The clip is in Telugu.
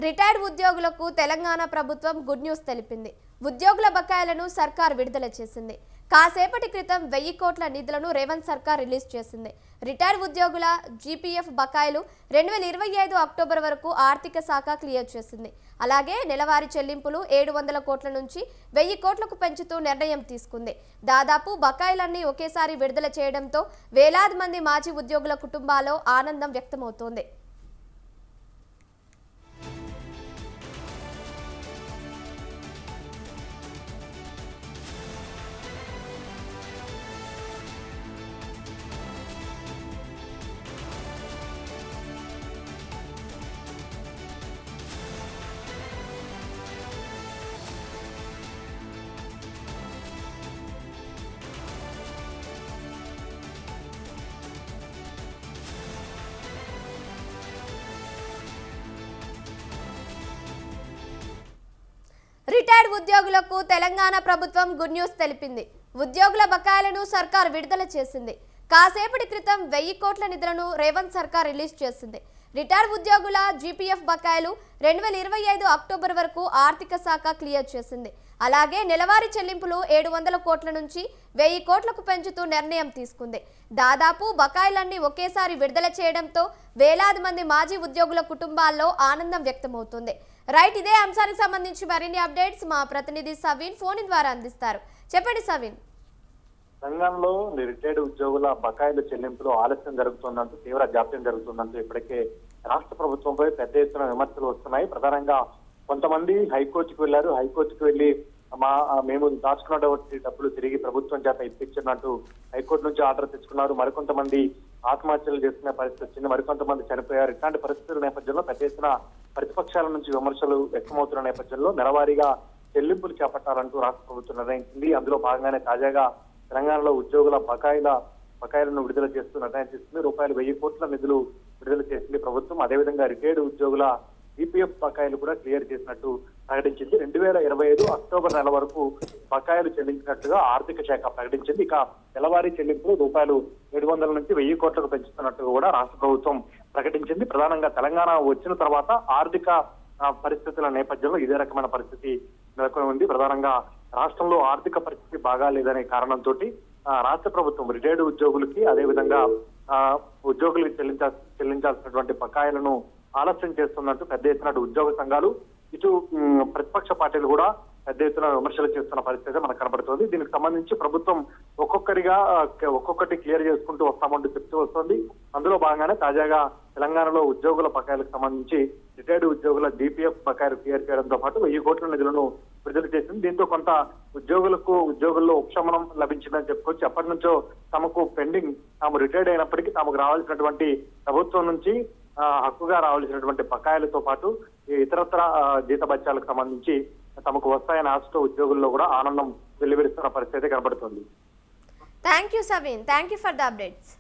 రిటైర్డ్ ఉద్యోగులకు తెలంగాణ ప్రభుత్వం గుడ్ న్యూస్ తెలిపింది. ఉద్యోగుల బకాయిలను సర్కార్ విడుదల చేసింది. కాసేపటి క్రితం 1000 కోట్ల నిధులను రేవంత్ సర్కార్ రిలీజ్ చేసింది. రిటైర్డ్ ఉద్యోగుల జీపీఎఫ్ బకాయిలు 2025 అక్టోబర్ వరకు ఆర్థిక శాఖ క్లియర్ చేసింది. అలాగే నెలవారీ చెల్లింపులు 700 కోట్ల నుంచి 1000 కోట్లకు పెంచుతూ నిర్ణయం తీసుకుంది. దాదాపు బకాయిలన్నీ ఒకేసారి విడుదల చేయడంతో వేలాది మంది మాజీ ఉద్యోగుల కుటుంబాల్లో ఆనందం వ్యక్తమవుతోంది. రిటైర్డ్ ఉద్యోగులకు తెలంగాణ ప్రభుత్వం గుడ్ న్యూస్ తెలిపింది. ఉద్యోగుల బకాయిలను సర్కార్ విడుదల చేసింది. కాసేపటి క్రితం 1000 కోట్ల నిధులను రేవంత్ సర్కార్ రిలీజ్ చేసింది. రిటైర్డ్ ఉద్యోగుల జీపీఎఫ్ బకాయిలు 2025 అక్టోబర్ వరకు ఆర్థిక శాఖ క్లియర్ చేసింది. అలాగే నెలవారీ చెల్లింపులు 700 కోట్ల నుంచి 1000 కోట్లకు పెంచుతూ నిర్ణయం తీసుకుంది. దాదాపు బకాయిలన్నీ ఒకేసారి విడుదల చేయడంతో వేలాది మంది మాజీ ఉద్యోగుల కుటుంబాల్లో ఆనందం వ్యక్తమవుతుంది. రైట్, ఇదే అంశానికి సంబంధించి మరిన్ని అప్డేట్స్ మా ప్రతినిధి సవీన్ ఫోన్ ద్వారా అందిస్తారు. చెప్పండి సవీన్. తెలంగాణలో రిటైర్డ్ ఉద్యోగుల బకాయిల చెల్లింపులు ఆలస్యం జరుగుతుందంటూ తీవ్ర జాప్యం జరుగుతుందంటూ ఇప్పటికే రాష్ట్ర ప్రభుత్వంపై పెద్ద ఎత్తున విమర్శలు వస్తున్నాయి. ప్రధానంగా కొంతమంది హైకోర్టుకు వెళ్లారు. హైకోర్టుకు వెళ్లి మేము దాచుకున్నటువంటి డబ్బులు తిరిగి ప్రభుత్వం చేత ఇప్పించినట్టు హైకోర్టు నుంచి ఆర్డర్ తెచ్చుకున్నారు. మరికొంతమంది ఆత్మహత్యలు చేసుకునే పరిస్థితి వచ్చింది. మరికొంతమంది చనిపోయారు. ఇట్లాంటి పరిస్థితుల నేపథ్యంలో పెద్ద ఎత్తున ప్రతిపక్షాల నుంచి విమర్శలు వ్యక్తమవుతున్న నేపథ్యంలో నెలవారీగా చెల్లింపులు చేపట్టాలంటూ రాష్ట్ర ప్రభుత్వం నిర్ణయించింది. అందులో భాగంగానే తాజాగా తెలంగాణలో ఉద్యోగుల బకాయిలను విడుదల చేస్తూ నిర్ణయం చేసింది. ₹1000 కోట్ల నిధులు విడుదల చేసింది ప్రభుత్వం. అదేవిధంగా రిటైర్డ్ ఉద్యోగుల ఈపీఎఫ్ బకాయిలు కూడా క్లియర్ చేసినట్టు ప్రకటించింది. 2025 అక్టోబర్ నెల వరకు బకాయిలు చెల్లించినట్టుగా ఆర్థిక శాఖ ప్రకటించింది. ఇక నెలవారీ చెల్లింపులు ₹700 నుంచి 1000 కోట్లకు పెంచుతున్నట్టుగా కూడా రాష్ట్ర ప్రభుత్వం ప్రకటించింది. ప్రధానంగా తెలంగాణ వచ్చిన తర్వాత ఆర్థిక పరిస్థితుల నేపథ్యంలో ఇదే రకమైన పరిస్థితి నెలకొని ఉంది. ప్రధానంగా రాష్ట్రంలో ఆర్థిక పరిస్థితి బాగా లేదనే కారణంతో రాష్ట్ర ప్రభుత్వం రిటైర్డ్ ఉద్యోగులకి అదేవిధంగా ఉద్యోగులకు చెల్లించాల్సినటువంటి బకాయిలను ఆలస్యం చేస్తున్నట్టు పెద్ద ఎత్తున ఉద్యోగ సంఘాలు ఇటు ప్రతిపక్ష పార్టీలు కూడా పెద్ద ఎత్తున విమర్శలు చేస్తున్న పరిస్థితి మనకు కనబడుతోంది. దీనికి సంబంధించి ప్రభుత్వం ఒక్కొక్కటి క్లియర్ చేసుకుంటూ వస్తామంటూ చెప్తూ వస్తుంది. అందులో భాగంగానే తాజాగా తెలంగాణలో ఉద్యోగుల బకాయిలకు సంబంధించి రిటైర్డ్ ఉద్యోగుల డిపిఎఫ్ బకాయిలు క్లియర్ చేయడంతో పాటు 1000 కోట్ల నిధులను విడుదల చేసింది. దీంతో కొంత ఉద్యోగుల్లో ఉపశమనం లభించిందని చెప్పుకోవచ్చు. ఎప్పటి నుంచో తమకు పెండింగ్ తాము రిటైర్డ్ అయినప్పటికీ తమకు రావాల్సినటువంటి ప్రభుత్వం నుంచి హక్కుగా రావాల్సినటువంటి బకాయిలతో పాటు ఇతరత్ర జీతభత్యాలకు సంబంధించి తమకు వస్తాయని ఆశతో ఉద్యోగుల్లో కూడా ఆనందం వెల్లివిరుస్తున్న పరిస్థితి కనబడుతుంది. Thank you Saveen. Thank you for the updates.